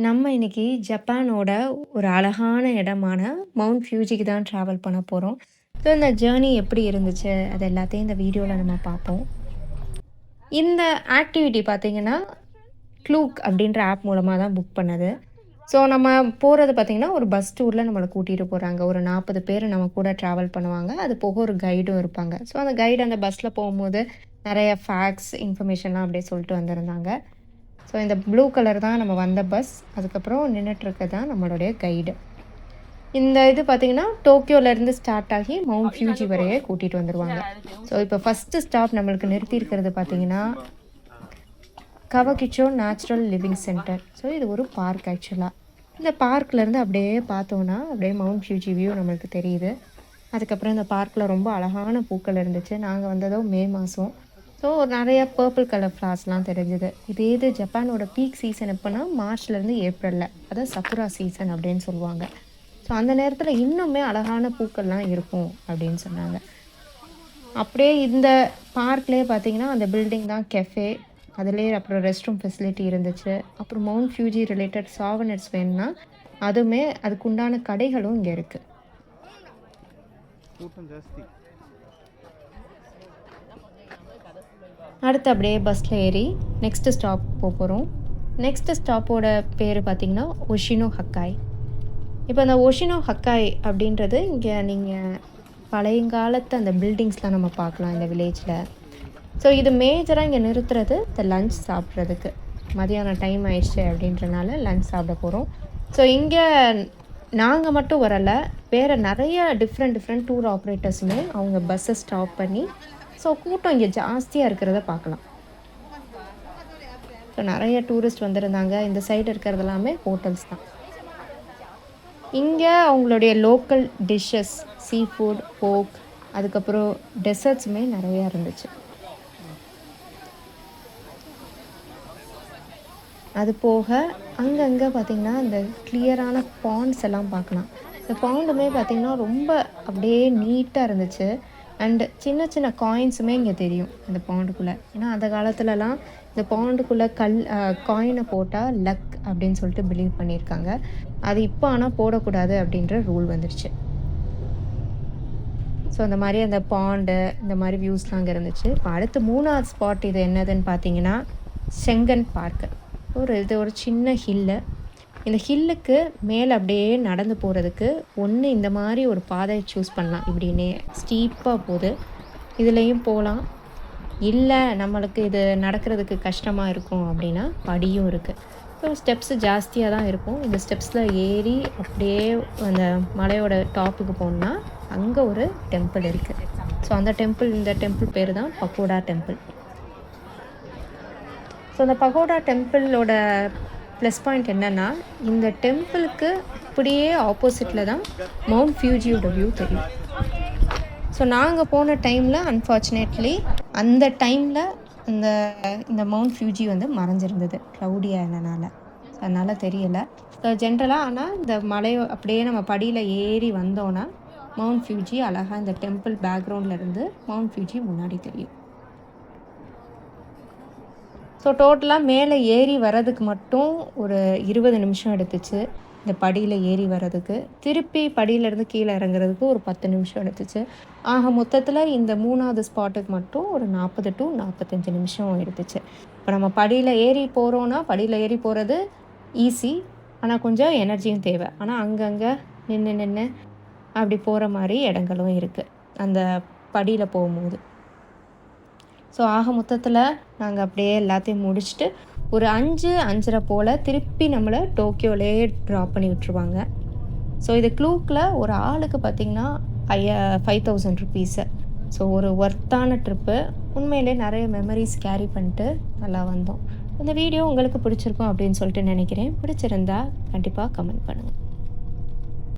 நம்ம இன்னைக்கு ஜப்பானோட ஒரு அழகான இடமான மவுண்ட் ஃபியூஜிக்கு தான் ட்ராவல் பண்ண போகிறோம். ஸோ இந்த ஜேர்னி எப்படி இருந்துச்சு அது எல்லாத்தையும் இந்த வீடியோவில் நம்ம பார்ப்போம். இந்த ஆக்டிவிட்டி பார்த்தீங்கன்னா க்ளூக் அப்படின்ற ஆப் மூலமாக தான் புக் பண்ணது. ஸோ நம்ம போகிறது பார்த்தீங்கன்னா ஒரு பஸ் டூரில் நம்மளை கூட்டிகிட்டு போகிறாங்க. ஒரு 40 பேர் நம்ம கூட ட்ராவல் பண்ணுவாங்க. அது போக ஒரு கைடும் இருப்பாங்க. ஸோ அந்த கைடு அந்த பஸ்ஸில் போகும்போது நிறைய ஃபேக்ட்ஸ் இன்ஃபர்மேஷன்லாம் அப்படியே சொல்லிட்டு வந்திருந்தாங்க. ஸோ இந்த ப்ளூ கலர் தான் நம்ம வந்த பஸ். அதுக்கப்புறம் நின்றுட்டுருக்க தான் நம்மளுடைய கைடு. இந்த இது பார்த்திங்கன்னா டோக்கியோலேருந்து ஸ்டார்ட் ஆகி மவுண்ட் ஃபியூஜி வரையே கூட்டிகிட்டு வந்துடுவாங்க. ஸோ இப்போ ஃபஸ்ட்டு ஸ்டாப் நம்மளுக்கு நிறுத்தியிருக்கிறது பார்த்திங்கன்னா கவகிச்சோ நேச்சுரல் லிவிங் சென்டர். ஸோ இது ஒரு பார்க் ஆக்சுவலாக. இந்த பார்க்லேருந்து அப்படியே பார்த்தோன்னா அப்படியே மவுண்ட் ஃபியூஜி வியூ நம்மளுக்கு தெரியுது. அதுக்கப்புறம் இந்த பார்க்கில் ரொம்ப அழகான பூக்கள் இருந்துச்சு. நாங்கள் வந்ததோ மே மாதம். ஸோ நிறைய பர்பிள் கலர் ஃப்ளார்ஸ்லாம் தெரிஞ்சுது. இது ஜப்பானோட பீக் சீசன் எப்போனா மார்ச்லேருந்து ஏப்ரலில், அதான் சக்குரா சீசன் அப்படின்னு சொல்லுவாங்க. ஸோ அந்த நேரத்தில் இன்னுமே அழகான பூக்கள்லாம் இருக்கும் அப்படின்னு சொன்னாங்க. அப்படியே இந்த பார்க்லேயே பார்த்தீங்கன்னா அந்த பில்டிங் தான் கெஃபே. அதுலேயே அப்புறம் ரெஸ்ட் ரூம் ஃபெசிலிட்டி இருந்துச்சு. அப்புறம் மவுண்ட் ஃபியூஜி ரிலேட்டட் சாவனட்ஸ் வேணும்னா அதுவுமே அதுக்குண்டான கடைகளும் இங்கே இருக்குது. அடுத்து அப்படியே பஸ்ஸில் ஏறி நெக்ஸ்ட்டு ஸ்டாப் போகிறோம். நெக்ஸ்ட்டு ஸ்டாப்போட பேர் பார்த்திங்கன்னா ஒஷினோ ஹக்காய். இப்போ அந்த ஒஷினோ ஹக்காய் அப்படின்றது இங்கே நீங்கள் பழையங்காலத்து அந்த பில்டிங்ஸ்லாம் நம்ம பார்க்கலாம் இந்த வில்லேஜில். ஸோ இது மேஜராக இங்கே நிறுத்துறது இந்த லன்ச் சாப்பிட்றதுக்கு. மதியானம் டைம் ஆயிடுச்சு அப்படின்றனால லன்ச் சாப்பிட போகிறோம். ஸோ இங்கே நாங்கள் மட்டும் வரலை, வேறு நிறைய டிஃப்ரெண்ட் டூர் ஆப்ரேட்டர்ஸுமே அவங்க பஸ்ஸை ஸ்டாப் பண்ணி ஸோ கூட்டம் இங்கே ஜாஸ்தியாக இருக்கிறத பார்க்கலாம். ஸோ நிறைய டூரிஸ்ட் வந்திருந்தாங்க. இந்த சைடு இருக்கிறது எல்லாமே ஹோட்டல்ஸ் தான். இங்கே அவங்களுடைய லோக்கல் டிஷ்ஷஸ், சீ ஃபுட், போக், அதுக்கப்புறம் டெசர்ட்ஸுமே நிறையா இருந்துச்சு. அது போக அங்கங்கே பார்த்திங்கன்னா இந்த கிளியரான பாண்ட்ஸ் எல்லாம் பார்க்கலாம். இந்த பாண்டுமே பார்த்திங்கன்னா ரொம்ப அப்படியே நீட்டாக இருந்துச்சு. அண்டு சின்ன சின்ன காயின்ஸுமே இங்கே தெரியும் இந்த பாண்டுக்குள்ளே. ஏன்னா அந்த காலத்துலலாம் இந்த பாண்டுக்குள்ளே காயினை போட்டால் லக் அப்படின்னு சொல்லிட்டு பிலீவ் பண்ணியிருக்காங்க. அது இப்போ ஆனால் போடக்கூடாது அப்படின்ற ரூல் வந்துடுச்சு. ஸோ அந்த மாதிரி அந்த பாண்டு இந்த மாதிரி வியூஸ்லாம் அங்கே இருந்துச்சு. இப்போ அடுத்து 3வது ஸ்பாட் இது என்னதுன்னு பார்த்தீங்கன்னா செங்கன் பார்க்கு. இது ஒரு சின்ன ஹில்லு. இந்த ஹில்லுக்கு மேலே அப்படியே நடந்து போகிறதுக்கு ஒன்று இந்த மாதிரி ஒரு பாதையை சூஸ் பண்ணலாம். இப்படின்னே ஸ்டீப்பாக போகுது, இதுலேயும் போகலாம். இல்லை நம்மளுக்கு இது நடக்கிறதுக்கு கஷ்டமாக இருக்கும் அப்படின்னா படியும் இருக்குது. ஸோ ஸ்டெப்ஸு ஜாஸ்தியாக தான் இருக்கும். இந்த ஸ்டெப்ஸில் ஏறி அப்படியே அந்த மலையோட டாப்புக்கு போகணுன்னா அங்கே ஒரு டெம்பிள் இருக்குது. ஸோ அந்த இந்த டெம்பிள் பேர் தான் பகோடா டெம்பிள். ஸோ அந்த பகோடா டெம்பிளோட ப்ளஸ் பாயிண்ட் என்னென்னா இந்த டெம்பிளுக்கு அப்படியே ஆப்போசிட்டில் தான் மவுண்ட் ஃபியூஜியோட வியூ தெரியும். ஸோ நாங்கள் போன டைமில் அன்ஃபார்ச்சுனேட்லி அந்த டைமில் இந்த மவுண்ட் ஃபியூஜி வந்து மறைஞ்சிருந்தது க்ளவுடியாக இருந்தனால. ஸோ அதனால் தெரியலை. ஸோ ஜென்ரலாக ஆனால் இந்த மலையை அப்படியே நம்ம படியில் ஏறி வந்தோன்னா மவுண்ட் ஃபியூஜி அழகாக இந்த டெம்பிள் பேக்ரவுண்ட்லேருந்து மவுண்ட் ஃபியூஜி முன்னாடி தெரியும். ஸோ டோட்டலாக மேலே ஏறி வர்றதுக்கு மட்டும் ஒரு 20 நிமிஷம் எடுத்துச்சு இந்த படியில் ஏறி வர்றதுக்கு. திருப்பி படியிலேருந்து கீழே இறங்குறதுக்கு ஒரு 10 நிமிஷம் எடுத்துச்சு. ஆக மொத்தத்தில் இந்த 3வது ஸ்பாட்டுக்கு மட்டும் ஒரு 40 to 45 நிமிஷம் எடுத்துச்சு. இப்போ நம்ம படியில் ஏறி போகிறோன்னா படியில் ஏறி போகிறது ஈஸி, ஆனால் கொஞ்சம் எனர்ஜியும் தேவை. ஆனால் அங்கங்கே நின்று அப்படி போகிற மாதிரி இடங்களும் இருக்குது அந்த படியில் போகும்போது. ஸோ ஆக மொத்தத்தில் நாங்கள் அப்படியே எல்லாத்தையும் முடிச்சுட்டு ஒரு 5-5:30 போல் திருப்பி நம்மளை டோக்கியோலே ட்ராப் பண்ணி விட்டுருவாங்க. ஸோ இது க்ளூக்கில் ஒரு ஆளுக்கு பார்த்திங்கன்னா 5000 ருபீஸு. ஸோ ஒரு ஒர்த்தான ட்ரிப்பு. உண்மையிலே நிறைய மெமரிஸ் கேரி பண்ணிட்டு நல்லா வந்தோம். இந்த வீடியோ உங்களுக்கு பிடிச்சிருக்கும் அப்படின்னு சொல்லிட்டு நினைக்கிறேன். பிடிச்சிருந்தா கண்டிப்பாக கமெண்ட் பண்ணுங்கள்.